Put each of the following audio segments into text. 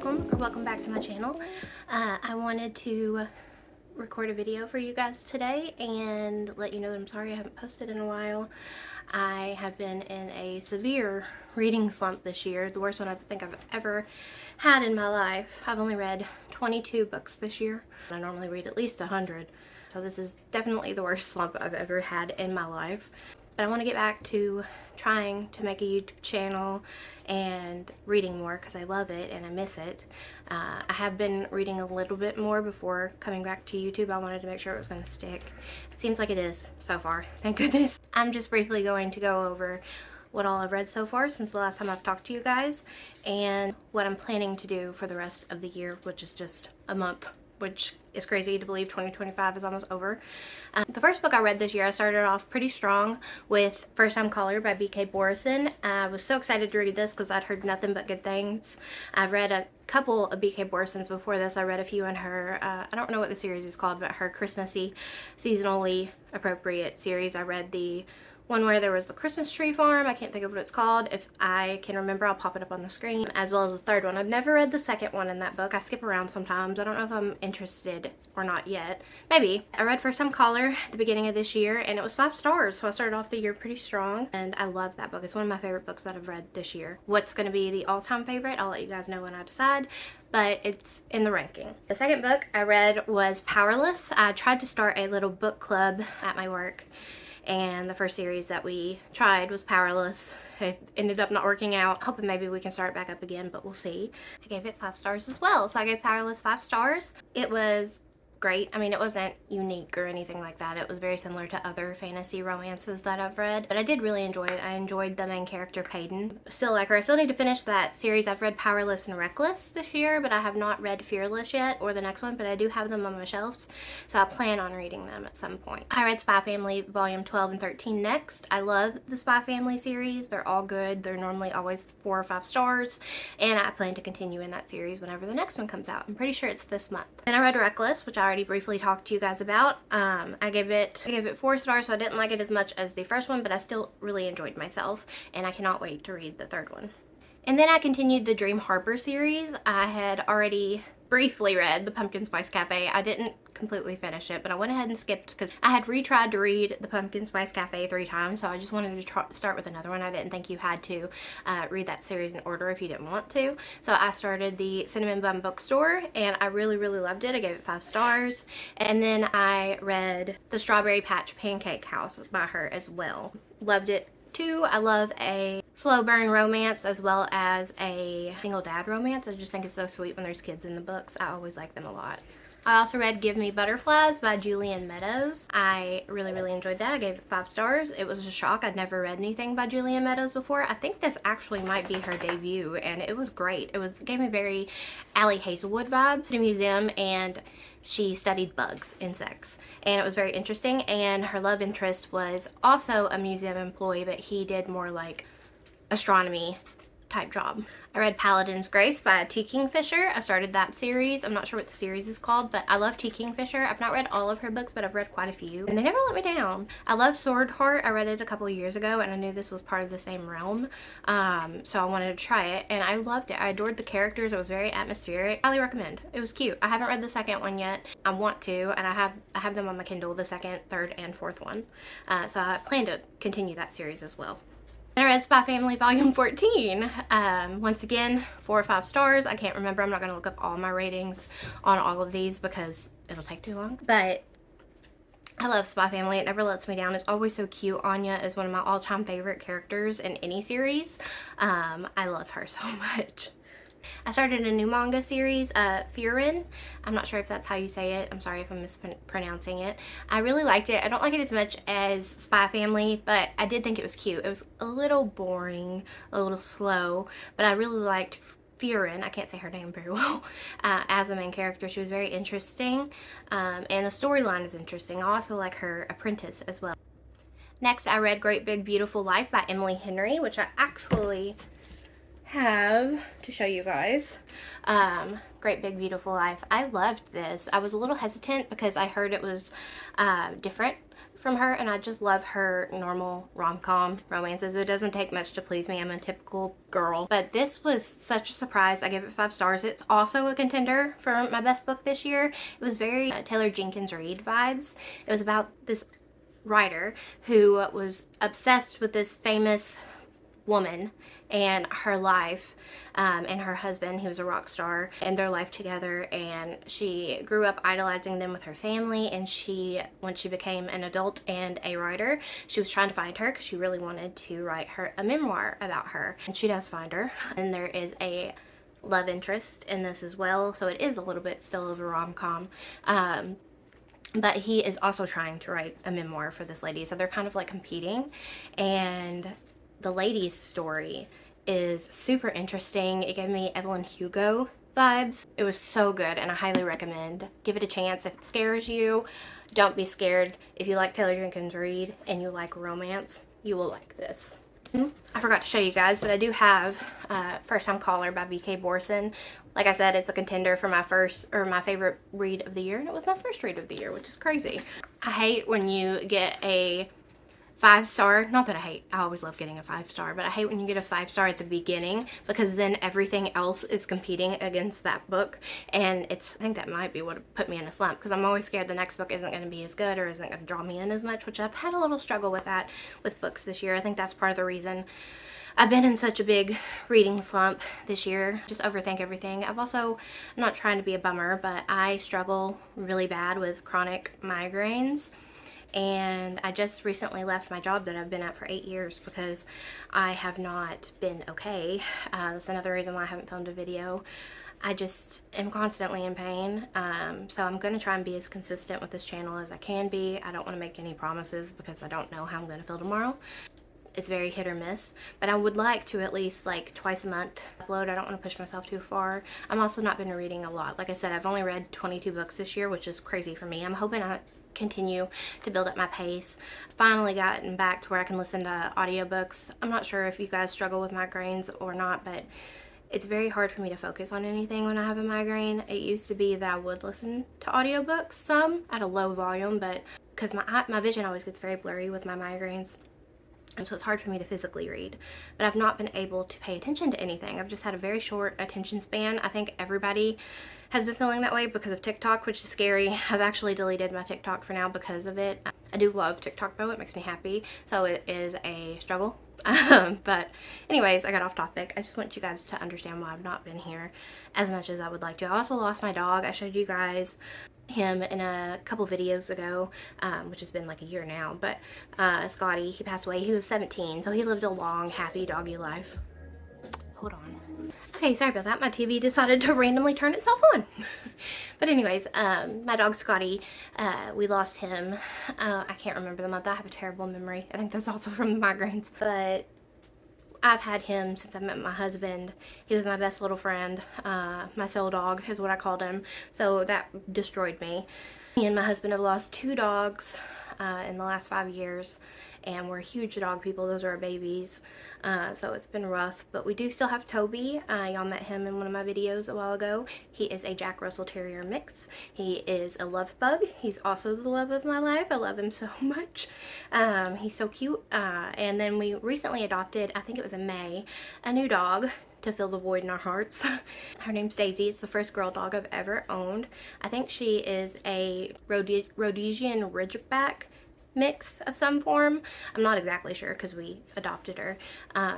welcome back to my channel. I wanted to record a video for you guys today and let you know that I'm sorry I haven't posted in a while. I have been in a severe reading slump this year, the worst one I think I've ever had in my life. I've only read 22 books this year. I normally read at least 100, so this is definitely the worst slump I've ever had in my life. But I want to get back to trying to make a YouTube channel and reading more because I love it and I miss it. I have been reading a little bit more before coming back to YouTube. I wanted to make sure it was going to stick. It seems like it is so far, thank goodness. I'm just briefly going to go over what all I've read so far since the last time I've talked to you guys and what I'm planning to do for the rest of the year, which is just a month, which is crazy to believe 2025 is almost over. The first book I read this year, I started off pretty strong with First Time Caller by B.K. Borison. I was so excited to read this because I'd heard nothing but good things. I've read a couple of B.K. Borisons before this. I read a few in her, I don't know what the series is called, but her Christmassy, seasonally appropriate series. I read the one where there was the Christmas tree farm. I can't think of what it's called. If I can remember, I'll pop it up on the screen, as well as the third one. I've never read the second one in that book. I skip around sometimes. I don't know if I'm interested or not yet. Maybe. I read First Time Caller at the beginning of this year, and it was 5 stars, so I started off the year pretty strong, and I love that book. It's one of my favorite books that I've read this year. What's going to be the all-time favorite, I'll let you guys know when I decide, but it's in the ranking. The second book I read was Powerless. I tried to start a little book club at my work, and the first series that we tried was Powerless. It ended up not working out. Hoping maybe we can start back up again, but we'll see. I gave it 5 stars as well. So I gave Powerless 5 stars. It was great. I mean, it wasn't unique or anything like that. It was very similar to other fantasy romances that I've read, but I did really enjoy it. I enjoyed the main character, Payton. Still like her. I still need to finish that series. I've read Powerless and Reckless this year, but I have not read Fearless yet, or the next one, but I do have them on my shelves, so I plan on reading them at some point. I read Spy Family Volume 12 and 13 next. I love the Spy Family series. They're all good. They're normally always 4 or 5 stars, and I plan to continue in that series whenever the next one comes out. I'm pretty sure it's this month. Then I read Reckless, which I already briefly talked to you guys about. I gave it 4 stars, so I didn't like it as much as the first one, but I still really enjoyed myself, and I cannot wait to read the third one. And then I continued the Dream Harbor series. I had already briefly read the Pumpkin Spice Cafe. I didn't completely finish it, but I went ahead and skipped because I had retried to read the Pumpkin Spice Cafe 3 times, so I just wanted to start with another one. I didn't think you had to read that series in order if you didn't want to. So I started the Cinnamon Bun Bookstore, and I really loved it. I gave it 5 stars. And then I read The Strawberry Patch Pancake House by her as well. Loved it too. I love a slow burn romance as well as a single dad romance. I just think it's so sweet when there's kids in the books. I always like them a lot. I also read Give Me Butterflies by Julian Meadows. I really enjoyed that. I gave it 5 stars. It was a shock. I'd never read anything by Julian Meadows before. I think this actually might be her debut, and it was great. It gave me very Allie Hazelwood vibes. At a museum, and she studied bugs, insects, and it was very interesting. And her love interest was also a museum employee, but he did more like astronomy type job. I read Paladin's Grace by T. Kingfisher. I started that series. I'm not sure what the series is called, but I love T. Kingfisher. I've not read all of her books, but I've read quite a few, and they never let me down. I love Sword Heart. I read it a couple of years ago, and I knew this was part of the same realm, so I wanted to try it, and I loved it. I adored the characters. It was very atmospheric. Highly recommend. It was cute. I haven't read the second one yet. I want to, and I have them on my Kindle, the second, third, and fourth one, so I plan to continue that series as well. I read Spy Family Volume 14. Once again, 4 or 5 stars. I can't remember. I'm not going to look up all my ratings on all of these because it'll take too long. But I love Spy Family. It never lets me down. It's always so cute. Anya is one of my all-time favorite characters in any series. I love her so much. I started a new manga series, Furin. I'm not sure if that's how you say it. I'm sorry if I'm mispronouncing it. I really liked it. I don't like it as much as Spy Family, but I did think it was cute. It was a little boring, a little slow, but I really liked Furin, I can't say her name very well, as a main character. She was very interesting, and the storyline is interesting. I also like her apprentice as well. Next, I read Great Big Beautiful Life by Emily Henry, which I actually have to show you guys. Great Big Beautiful Life. I loved this. I was a little hesitant because I heard it was different from her, and I just love her normal rom-com romances. It doesn't take much to please me. I'm a typical girl. But this was such a surprise. I gave it 5 stars. It's also a contender for my best book this year. It was very Taylor Jenkins Reid vibes. It was about this writer who was obsessed with this famous woman and her life, and her husband, who was a rock star, and their life together. And she grew up idolizing them with her family, and when she became an adult and a writer, she was trying to find her because she really wanted to write her a memoir about her, and she does find her. And there is a love interest in this as well, so it is a little bit still of a rom-com. But he is also trying to write a memoir for this lady, so they're kind of like competing. And the lady's story is super interesting. It gave me Evelyn Hugo vibes. It was so good, and I highly recommend. Give it a chance. If it scares you, don't be scared. If you like Taylor Jenkins Reid and you like romance, you will like this. I forgot to show you guys, but I do have First Time Caller by B.K. Borson. Like I said, it's a contender for my favorite read of the year, and it was my first read of the year, which is crazy. I hate when you get a 5-star, not that I hate, I always love getting a 5-star, but I hate when you get a 5-star at the beginning, because then everything else is competing against that book, and I think that might be what put me in a slump, because I'm always scared the next book isn't going to be as good or isn't going to draw me in as much, which I've had a little struggle with that with books this year. I think that's part of the reason I've been in such a big reading slump this year. Just overthink everything. I'm not trying to be a bummer, but I struggle really bad with chronic migraines. And I just recently left my job that I've been at for 8 years because I have not been okay. That's another reason why I haven't filmed a video. I just am constantly in pain. So I'm going to try and be as consistent with this channel as I can be. I don't want to make any promises because I don't know how I'm going to feel tomorrow. It's very hit or miss, but I would like to at least like twice a month upload. I don't want to push myself too far. I'm also not been reading a lot. Like I said, I've only read 22 books this year, which is crazy for me. I'm hoping I continue to build up my pace. Finally gotten back to where I can listen to audiobooks. I'm not sure if you guys struggle with migraines or not, but it's very hard for me to focus on anything when I have a migraine. It used to be that I would listen to audiobooks some at a low volume, but because my vision always gets very blurry with my migraines, and so it's hard for me to physically read. But I've not been able to pay attention to anything. I've just had a very short attention span. I think everybody has been feeling that way because of TikTok, which is scary. I've actually deleted my TikTok for now because of it. I do love TikTok though, it makes me happy. So it is a struggle. But anyways, I got off topic. I just want you guys to understand why I've not been here as much as I would like to. I also lost my dog. I showed you guys him in a couple videos ago, which has been like a year now, but Scotty, he passed away. He was 17, so he lived a long, happy doggy life. Hold on. Okay, sorry about that. My TV decided to randomly turn itself on. But anyways, my dog Scotty, we lost him. I can't remember the month. I have a terrible memory. I think that's also from the migraines. But I've had him since I met my husband. He was my best little friend. My soul dog is what I called him. So that destroyed me. Me and my husband have lost 2 dogs in the last 5 years. And we're huge dog people. Those are our babies. So it's been rough. But we do still have Toby. Y'all met him in one of my videos a while ago. He is a Jack Russell Terrier mix. He is a love bug. He's also the love of my life. I love him so much. He's so cute. And then we recently adopted, I think it was in May, a new dog to fill the void in our hearts. Her name's Daisy. It's the first girl dog I've ever owned. I think she is a Rhodesian Ridgeback mix of some form. I'm not exactly sure because we adopted her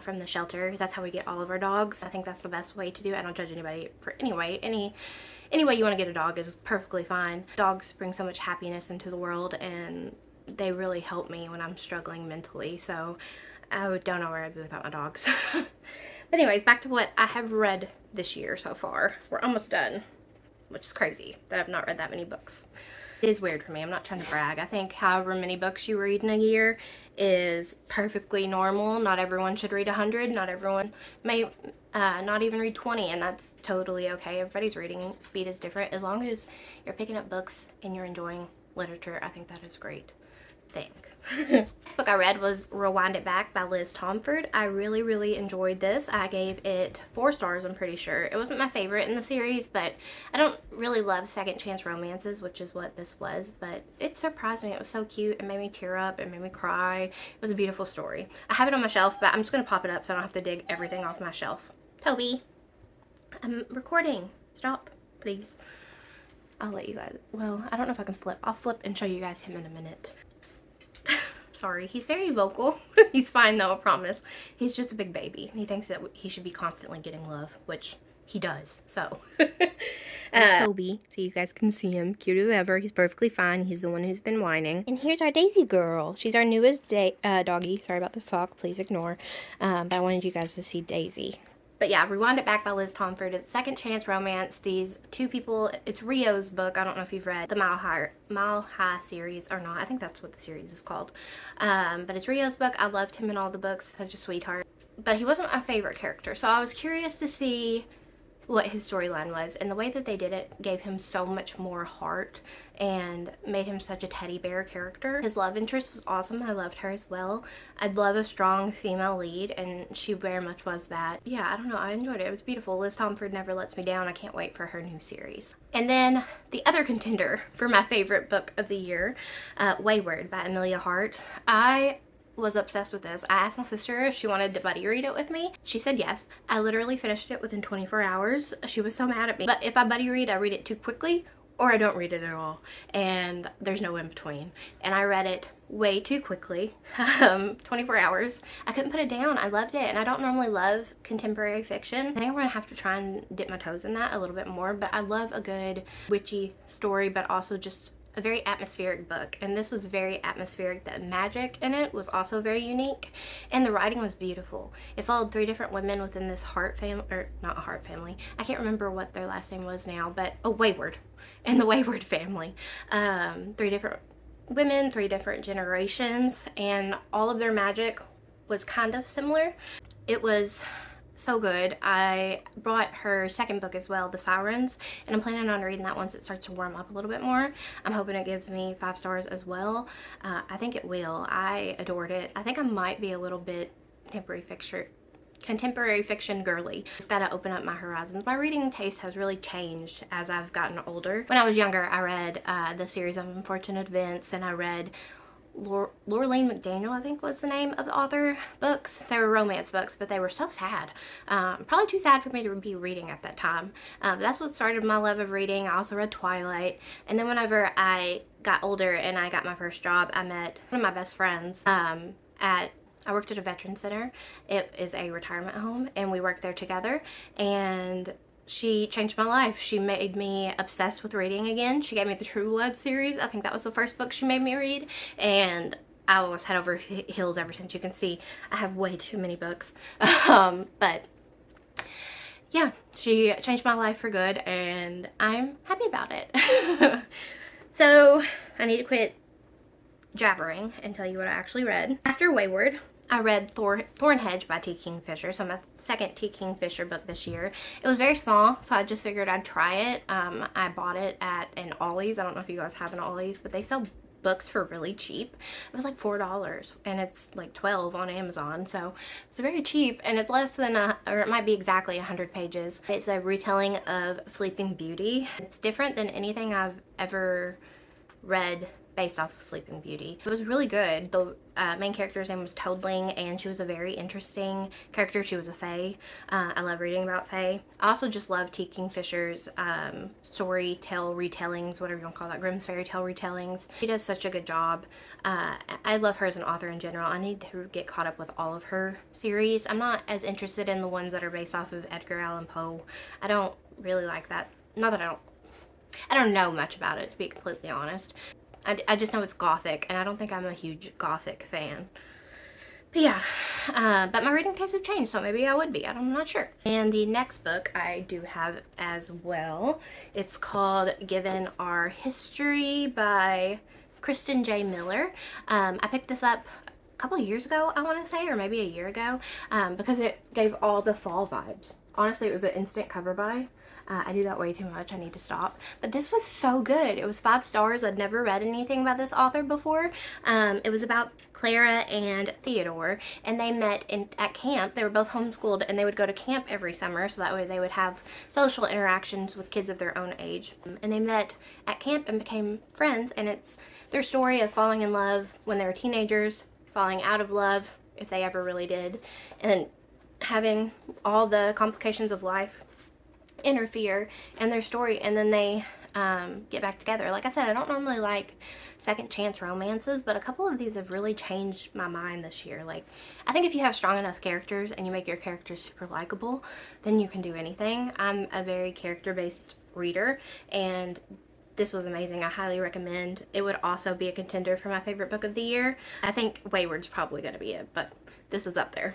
from the shelter. That's how we get all of our dogs. I think that's the best way to do it. I don't judge anybody for any way you want to get a dog is perfectly fine. Dogs bring so much happiness into the world, and they really help me when I'm struggling mentally, so I don't know where I'd be without my dogs. But anyways, back to what I have read this year so far. We're almost done, which is crazy that I've not read that many books. It is weird for me. I'm not trying to brag. I think however many books you read in a year is perfectly normal. Not everyone should read 100. Not everyone may not even read 20, and that's totally okay. Everybody's reading speed is different. As long as you're picking up books and you're enjoying literature, I think that is great. think. This book I read was Rewind It Back by Liz Tomford. I really enjoyed this. I gave it 4 stars, I'm pretty sure. It wasn't my favorite in the series, but I don't really love second chance romances, which is what this was, but it surprised me. It was so cute. It made me tear up. It made me cry. It was a beautiful story. I have it on my shelf, but I'm just going to pop it up so I don't have to dig everything off my shelf. Toby, I'm recording. Stop, please. I'll let you guys, well, I don't know if I can flip. I'll flip and show you guys him in a minute. Sorry, he's very vocal. He's fine though, I promise. He's just a big baby. He thinks that he should be constantly getting love, which he does, so. Toby, so you guys can see him. Cute as ever. He's perfectly fine. He's the one who's been whining. And here's our Daisy girl. She's our newest doggy. Sorry about the sock. Please ignore. But I wanted you guys to see Daisy. But yeah, Rewind It Back by Liz Tomford. It's second chance romance. These 2 people, it's Rio's book. I don't know if you've read the Mile High series or not. I think that's what the series is called. But it's Rio's book. I loved him in all the books. Such a sweetheart. But he wasn't my favorite character. So I was curious to see what his storyline was, and the way that they did it gave him so much more heart and made him such a teddy bear character. His love interest was awesome. I loved her as well. I'd love a strong female lead, and she very much was that. Yeah, I don't know, I enjoyed it. It was beautiful. Liz Tomford never lets me down. I can't wait for her new series. And then the other contender for my favorite book of the year, Wayward by Amelia Hart. I was obsessed with this. I asked my sister if she wanted to buddy read it with me. She said yes. I literally finished it within 24 hours. She was so mad at me. But if I buddy read, I read it too quickly or I don't read it at all. And there's no in between. And I read it way too quickly. 24 hours. I couldn't put it down. I loved it. And I don't normally love contemporary fiction. I think I'm going to have to try and dip my toes in that a little bit more. But I love a good witchy story, but also just a very atmospheric book, and this was very atmospheric. The magic in it was also very unique, and the writing was beautiful. It followed 3 different women within this Hart family, or not Hart family. I can't remember what their last name was now, but Wayward, and the Wayward family. 3 different women, 3 different generations, and all of their magic was kind of similar. It was so good. I brought her second book as well, The Sirens, and I'm planning on reading that once it starts to warm up a little bit more. I'm hoping it gives me 5 stars as well. I think it will. I adored it. I think I might be a little bit contemporary fiction girly. Just gotta open up my horizons. My reading taste has really changed as I've gotten older. When I was younger, I read the series of Unfortunate Events, and I read Lorraine McDaniel, I think was the name of the author, books. They were romance books, but they were so sad. Probably too sad for me to be reading at that time. But that's what started my love of reading. I also read Twilight. And then whenever I got older and I got my first job, I met one of my best friends I worked at a veteran center. It is a retirement home, and we worked there together, and she changed my life. She made me obsessed with reading again. She gave me the True Blood series. I think that was the first book she made me read, and I was head over heels ever since. You can see I have way too many books. But yeah, she changed my life for good, and I'm happy about it. So I need to quit jabbering and tell you what I actually read. After Wayward, I read Thornhedge by T. Kingfisher, so my second T. Kingfisher book this year. It was very small, so I just figured I'd try it. I bought it at an Ollie's. I don't know if you guys have an Ollie's, but they sell books for really cheap. It was like $4, and it's like $12 on Amazon, so it's very cheap, and it's less than or it might be exactly 100 pages. It's a retelling of Sleeping Beauty. It's different than anything I've ever read based off of Sleeping Beauty. It was really good. The main character's name was Toadling, and she was a very interesting character. She was a fae. I love reading about fae. I also just love T. Kingfisher's story tale retellings, whatever you want to call that, Grimm's fairy tale retellings. She does such a good job. I love her as an author in general. I need to get caught up with all of her series. I'm not as interested in the ones that are based off of Edgar Allan Poe. I don't really like that. Not that I don't know much about it, to be completely honest. I just know it's gothic, and I don't think I'm a huge gothic fan. But yeah, but my reading tastes have changed, so maybe I would be. I'm not sure. And the next book I do have as well. It's called Given Our History by Kristen J. Miller. I picked this up couple years ago, I want to say, or maybe a year ago, because it gave all the fall vibes. Honestly, it was an instant cover buy. I do that way too much. I need to stop. But this was so good. It was 5 stars. I'd never read anything by this author before. It was about Clara and Theodore, and they met at camp. They were both homeschooled, and they would go to camp every summer, so that way they would have social interactions with kids of their own age. And they met at camp and became friends, and it's their story of falling in love when they were teenagers, falling out of love, if they ever really did, and having all the complications of life interfere in their story, and then they get back together. Like I said, I don't normally like second chance romances, but a couple of these have really changed my mind this year. Like, I think if you have strong enough characters and you make your characters super likable, then you can do anything. I'm a very character-based reader, and this was amazing. I highly recommend. It would also be a contender for my favorite book of the year. I think Wayward's probably going to be it, but this is up there.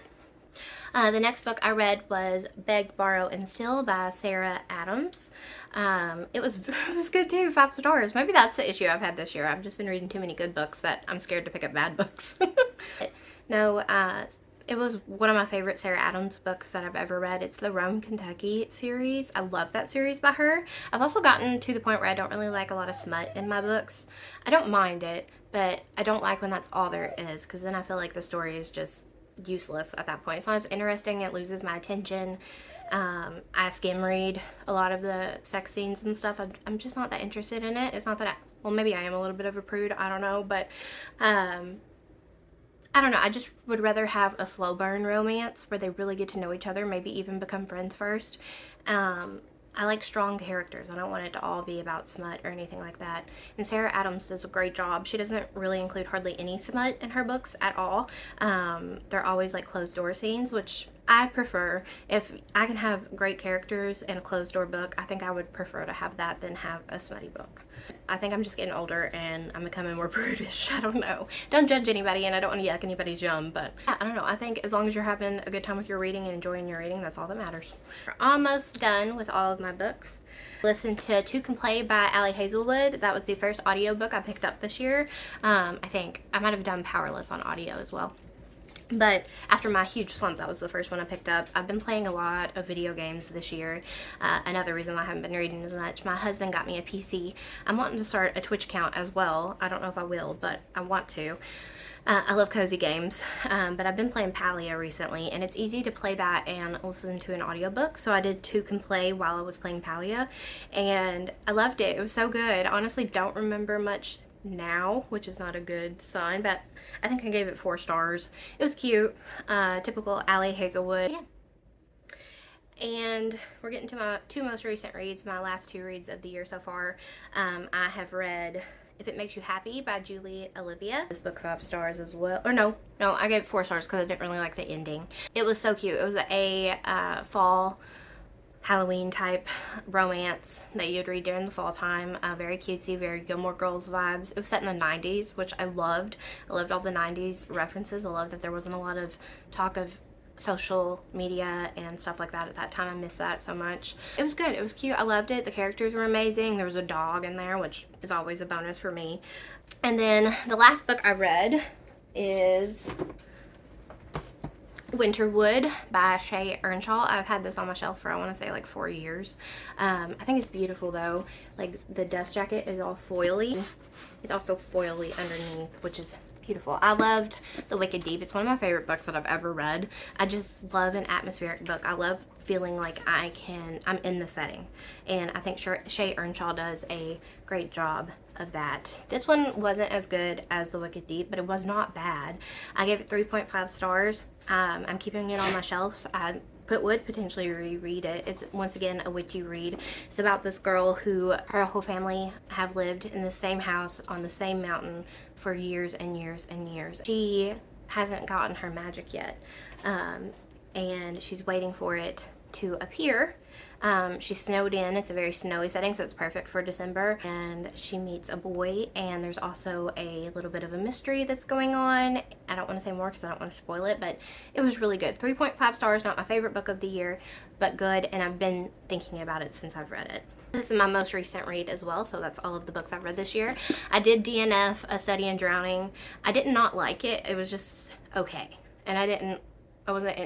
The next book I read was Beg, Borrow, and Steal by Sarah Adams. It was good too, 5 stars. Maybe that's the issue I've had this year. I've just been reading too many good books that I'm scared to pick up bad books. No, it was one of my favorite Sarah Adams books that I've ever read. It's the Rome, Kentucky series. I love that series by her. I've also gotten to the point where I don't really like a lot of smut in my books. I don't mind it, but I don't like when that's all there is, because then I feel like the story is just useless at that point. It's not as interesting. It loses my attention. I skim read a lot of the sex scenes and stuff. I'm just not that interested in it. It's not that well, maybe I am a little bit of a prude, I don't know, but I don't know, I just would rather have a slow burn romance where they really get to know each other, maybe even become friends first. I like strong characters. I don't want it to all be about smut or anything like that. And Sarah Adams does a great job. She doesn't really include hardly any smut in her books at all. They're always like closed door scenes, which I prefer. If I can have great characters in a closed door book, I think I would prefer to have that than have a smutty book. I think I'm just getting older and I'm becoming more prudish. I don't know. Don't judge anybody, and I don't want to yuck anybody's yum, but yeah, I don't know. I think as long as you're having a good time with your reading and enjoying your reading, that's all that matters. We're almost done with all of my books. Listened to Two Can Play by Ali Hazelwood. That was the first audiobook I picked up this year. I think I might have done Powerless on audio as well. But after my huge slump, that was the first one I picked up. I've been playing a lot of video games this year. Another reason why I haven't been reading as much. My husband got me a PC. I'm wanting to start a Twitch account as well. I don't know if I will, but I want to. I love cozy games, but I've been playing Palia recently, and it's easy to play that and listen to an audiobook. So I did Two Can Play while I was playing Palia, and I loved it. It was so good. I honestly don't remember much now, which is not a good sign, but I think I gave it 4 stars. It was cute, typical Ali Hazelwood. Yeah. And we're getting to my 2 most recent reads, my last 2 reads of the year so far. I have read If It Makes You Happy by Julie Olivia. This book 5 stars as well. Or no, I gave it 4 stars because I didn't really like the ending. It was so cute. It was a fall Halloween type romance that you'd read during the fall time. Very cutesy, very Gilmore Girls vibes. It was set in the 90s, which I loved. I loved all the 90s references. I loved that there wasn't a lot of talk of social media and stuff like that at that time. I missed that so much. It was good. It was cute. I loved it. The characters were amazing. There was a dog in there, which is always a bonus for me. And then the last book I read is Winterwood by Shay Earnshaw. I've had this on my shelf for, I want to say, like 4 years. I think it's beautiful though. Like, the dust jacket is all foily. It's also foily underneath, which is beautiful. I loved The Wicked Deep. It's one of my favorite books that I've ever read. I just love an atmospheric book. I love feeling like I'm in the setting. And I think Shay Earnshaw does a great job of that. This one wasn't as good as The Wicked Deep, but it was not bad. I gave it 3.5 stars. I'm keeping it on my shelves. I would potentially reread it. It's once again a witchy read. It's about this girl who her whole family have lived in the same house on the same mountain for years and years and years. She hasn't gotten her magic yet, and she's waiting for it to appear. She's snowed in. It's a very snowy setting, so it's perfect for December. And she meets a boy, and there's also a little bit of a mystery that's going on. I don't want to say more because I don't want to spoil it, but it was really good. 3.5 stars, not my favorite book of the year, but good, and I've been thinking about it since I've read it. This is my most recent read as well, so that's all of the books I've read this year. I did DNF A Study in Drowning. I did not like it. It was just okay. And I wasn't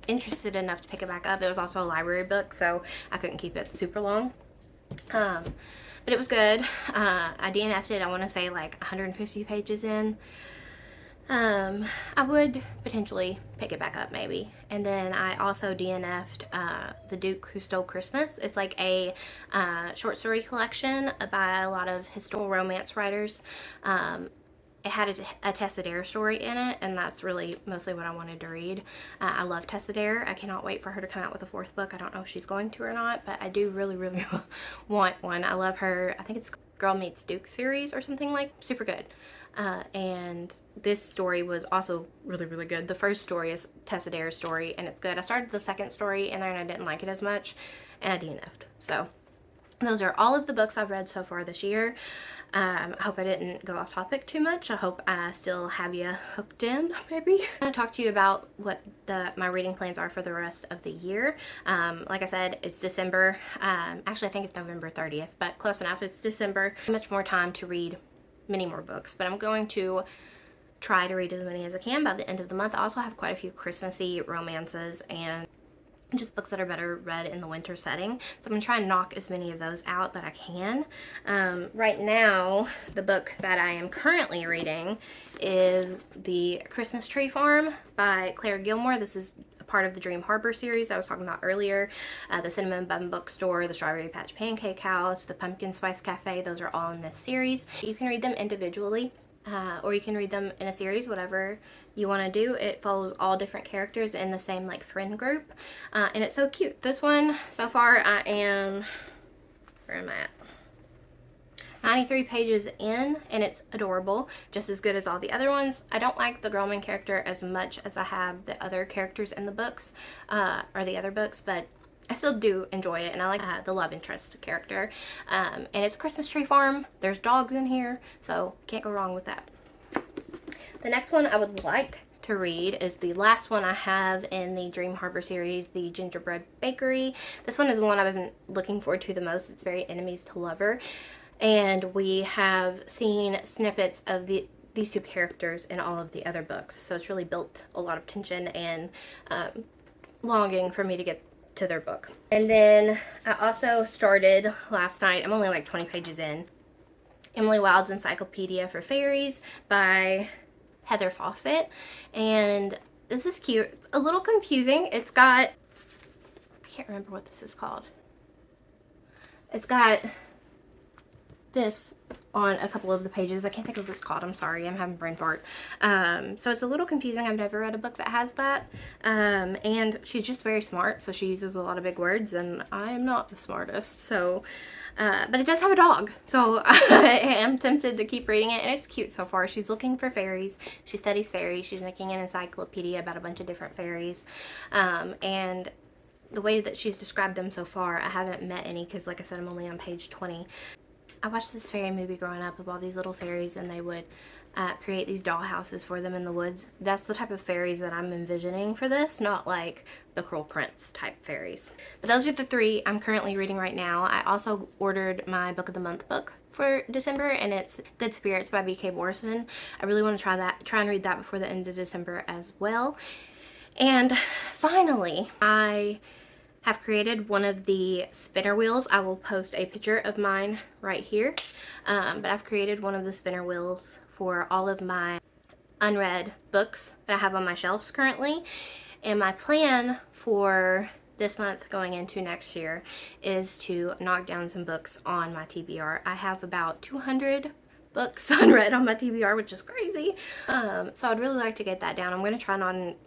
interested enough to pick it back up. It was also a library book, so I couldn't keep it super long. But it was good. I DNF'd it, I want to say like 150 pages in. I would potentially pick it back up maybe. And then I also DNF'd The Duke Who Stole Christmas. It's like a short story collection by a lot of historical romance writers. It had a Tessa Dare story in it, and that's really mostly what I wanted to read. I love Tessa Dare. I cannot wait for her to come out with a 4th book. I don't know if she's going to or not, but I do really, really want one. I love her. I think it's Girl Meets Duke series or something, like super good. And this story was also really, really good. The first story is Tessa Dare's story, and it's good. I started the second story in there, and I didn't like it as much, and I DNF'd. So those are all of the books I've read so far this year. I hope I didn't go off topic too much. I hope I still have you hooked in, maybe. I'm going to talk to you about what my reading plans are for the rest of the year. Like I said, it's December. Actually, I think it's November 30th, but close enough. It's December. Much more time to read many more books, but I'm going to try to read as many as I can by the end of the month. I also have quite a few Christmassy romances and just books that are better read in the winter setting. So I'm going to try and knock as many of those out that I can. Right now, the book that I am currently reading is The Christmas Tree Farm by Claire Gilmore. This is a part of the Dream Harbor series I was talking about earlier. The Cinnamon Bun Bookstore, the Strawberry Patch Pancake House, the Pumpkin Spice Cafe, those are all in this series. You can read them individually. Or you can read them in a series, whatever you want to do. It follows all different characters in the same like friend group, and it's so cute. This one, so far, where am I at? 93 pages in, and it's adorable, just as good as all the other ones. I don't like the girl main character as much as I have the other characters in the books, or the other books, but I still do enjoy it, and I like the love interest character. And it's Christmas Tree Farm. There's dogs in here, so can't go wrong with that. The next one I would like to read is the last one I have in the Dream Harbor series, The Gingerbread Bakery. This one is the one I've been looking forward to the most. It's very enemies to lover, and we have seen snippets of these two characters in all of the other books, so it's really built a lot of tension and longing for me to get to their book. And then I also started last night, I'm only like 20 pages in, Emily Wilde's Encyclopedia for Fairies by Heather Fawcett, and this is cute. A little confusing. It's got, I can't remember what this is called. It's got this on a couple of the pages. I can't think of what it's called. I'm sorry. I'm having a brain fart. So it's a little confusing. I've never read a book that has that. And she's just very smart, so she uses a lot of big words, and I'm not the smartest. So, but it does have a dog, so I am tempted to keep reading it, and it's cute so far. She's looking for fairies. She studies fairies. She's making an encyclopedia about a bunch of different fairies. And the way that she's described them so far, I haven't met any because, like I said, I'm only on page 20. I watched this fairy movie growing up of all these little fairies, and they would create these doll houses for them in the woods. That's the type of fairies that I'm envisioning for this, not like the Cruel Prince type fairies. But those are the 3 I'm currently reading right now. I also ordered my Book of the Month book for December, and it's Good Spirits by B.K. Morrison. I really want to try and read that before the end of December as well. And finally, I have created one of the spinner wheels. I will post a picture of mine right here. But I've created one of the spinner wheels for all of my unread books that I have on my shelves currently. And my plan for this month going into next year is to knock down some books on my TBR. I have about 200 books unread on my TBR, which is crazy. So I'd really like to get that down. I'm going to try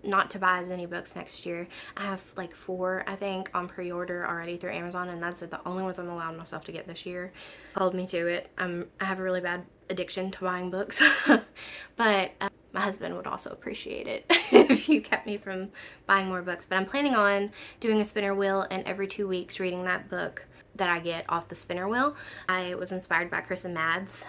not to buy as many books next year. I have like 4, I think, on pre-order already through Amazon, and that's the only ones I'm allowing myself to get this year. Hold me to it. I have a really bad addiction to buying books, but my husband would also appreciate it if you kept me from buying more books. But I'm planning on doing a spinner wheel and every 2 weeks reading that book that I get off the spinner wheel. I was inspired by Krisandmads.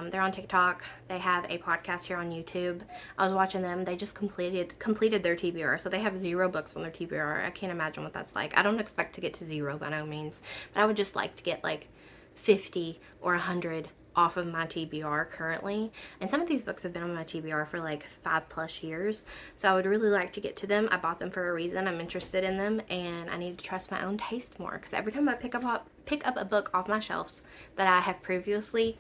They're on TikTok. They have a podcast here on YouTube. I was watching them. They just completed their TBR, so they have 0 books on their TBR. I can't imagine what that's like. I don't expect to get to 0 by no means, but I would just like to get like 50 or 100 off of my TBR currently. And some of these books have been on my TBR for like 5+ years, so I would really like to get to them. I bought them for a reason. I'm interested in them, and I need to trust my own taste more, because every time I pick up a book off my shelves that I have previously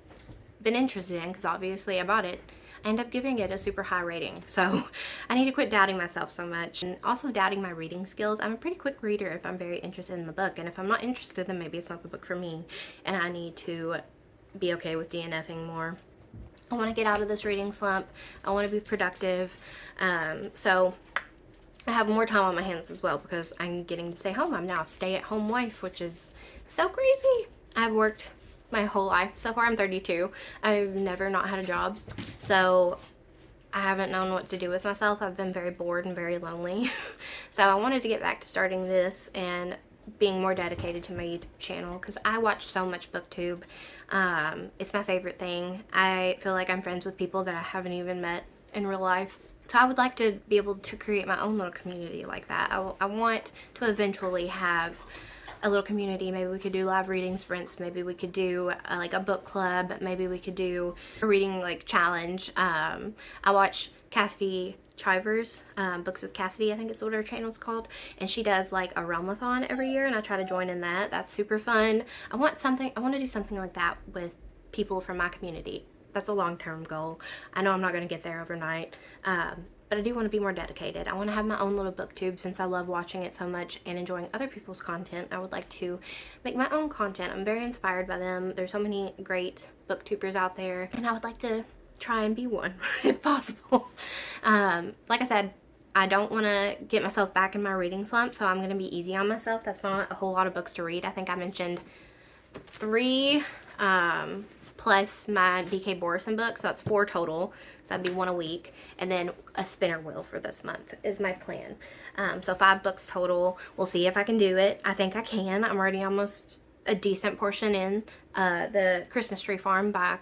been interested in, because obviously I bought it, I end up giving it a super high rating. So I need to quit doubting myself so much, and also doubting my reading skills. I'm a pretty quick reader if I'm very interested in the book, and if I'm not interested, then maybe it's not the book for me, and I need to be okay with DNFing more. I want to get out of this reading slump. I want to be productive. So I have more time on my hands as well, because I'm getting to stay home. I'm now a stay-at-home wife, which is so crazy. I've worked my whole life so far. I'm 32. I've never not had a job, so I haven't known what to do with myself. I've been very bored and very lonely. So I wanted to get back to starting this and being more dedicated to my YouTube channel, because I watch so much BookTube. It's my favorite thing. I feel like I'm friends with people that I haven't even met in real life. So I would like to be able to create my own little community like that. I want to eventually have a little community. Maybe we could do live reading sprints. Maybe we could do like a book club. Maybe we could do a reading like challenge. I watch Cassidy YT's Books with Cassidy, I think it's what her channel's called, and she does like a realmathon every year, and I try to join in that. That's super fun. I want to do something like that with people from my community. That's a long-term goal. I know I'm not going to get there overnight, but I do want to be more dedicated. I want to have my own little booktube. Since I love watching it so much and enjoying other people's content, I would like to make my own content. I'm very inspired by them. There's so many great booktubers out there, and I would like to try and be one if possible. Like I said, I don't want to get myself back in my reading slump, so I'm going to be easy on myself. That's not a whole lot of books to read. I think I mentioned 3 plus my BK Borison book, so that's 4 total. That'd be 1 a week, and then a spinner wheel for this month is my plan. So 5 books total. We'll see if I can do it. I think I can. I'm already almost a decent portion in. The Christmas Tree Farm by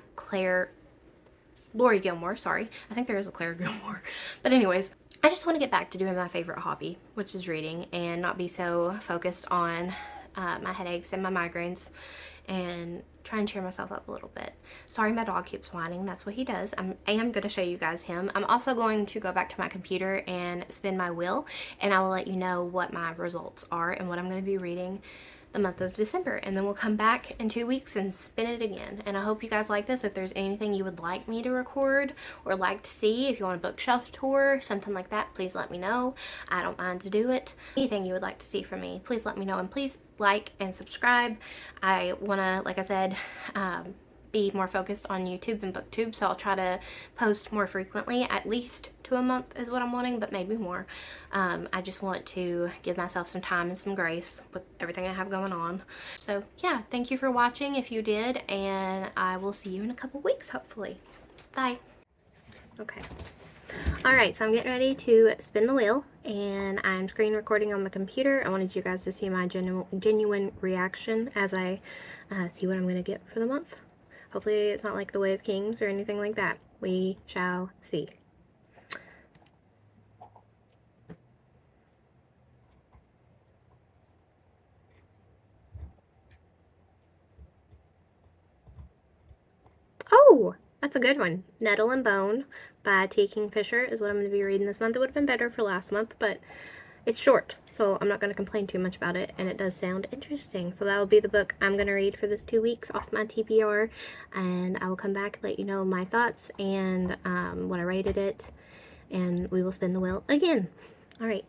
Lori Gilmore, sorry. I think there is a Claire Gilmore. But anyways, I just want to get back to doing my favorite hobby, which is reading, and not be so focused on my headaches and my migraines, and try and cheer myself up a little bit. Sorry, my dog keeps whining. That's what he does. I am going to show you guys him. I'm also going to go back to my computer and spin my wheel, and I will let you know what my results are and what I'm going to be reading the month of December, and then we'll come back in 2 weeks and spin it again. And I hope you guys like this. If there's anything you would like me to record or like to see, if you want a bookshelf tour, something like that, please let me know. I don't mind to do it. Anything you would like to see from me, please let me know, and please like and subscribe. I want to, like I said, be more focused on YouTube and BookTube, so I'll try to post more frequently. At least 2 a month is what I'm wanting, but maybe more. I just want to give myself some time and some grace with everything I have going on. So yeah, thank you for watching if you did, and I will see you in a couple weeks hopefully. Bye. Okay. Alright, so I'm getting ready to spin the wheel, and I'm screen recording on my computer. I wanted you guys to see my genuine reaction as I see what I'm going to get for the month. Hopefully it's not like the Way of Kings or anything like that. We shall see. Oh, that's a good one. Nettle and Bone by T. Kingfisher is what I'm going to be reading this month. It would have been better for last month, but it's short, so I'm not going to complain too much about it, and it does sound interesting. So that will be the book I'm going to read for this 2 weeks off my TBR, and I will come back and let you know my thoughts and what I rated it, and we will spin the wheel again. All right.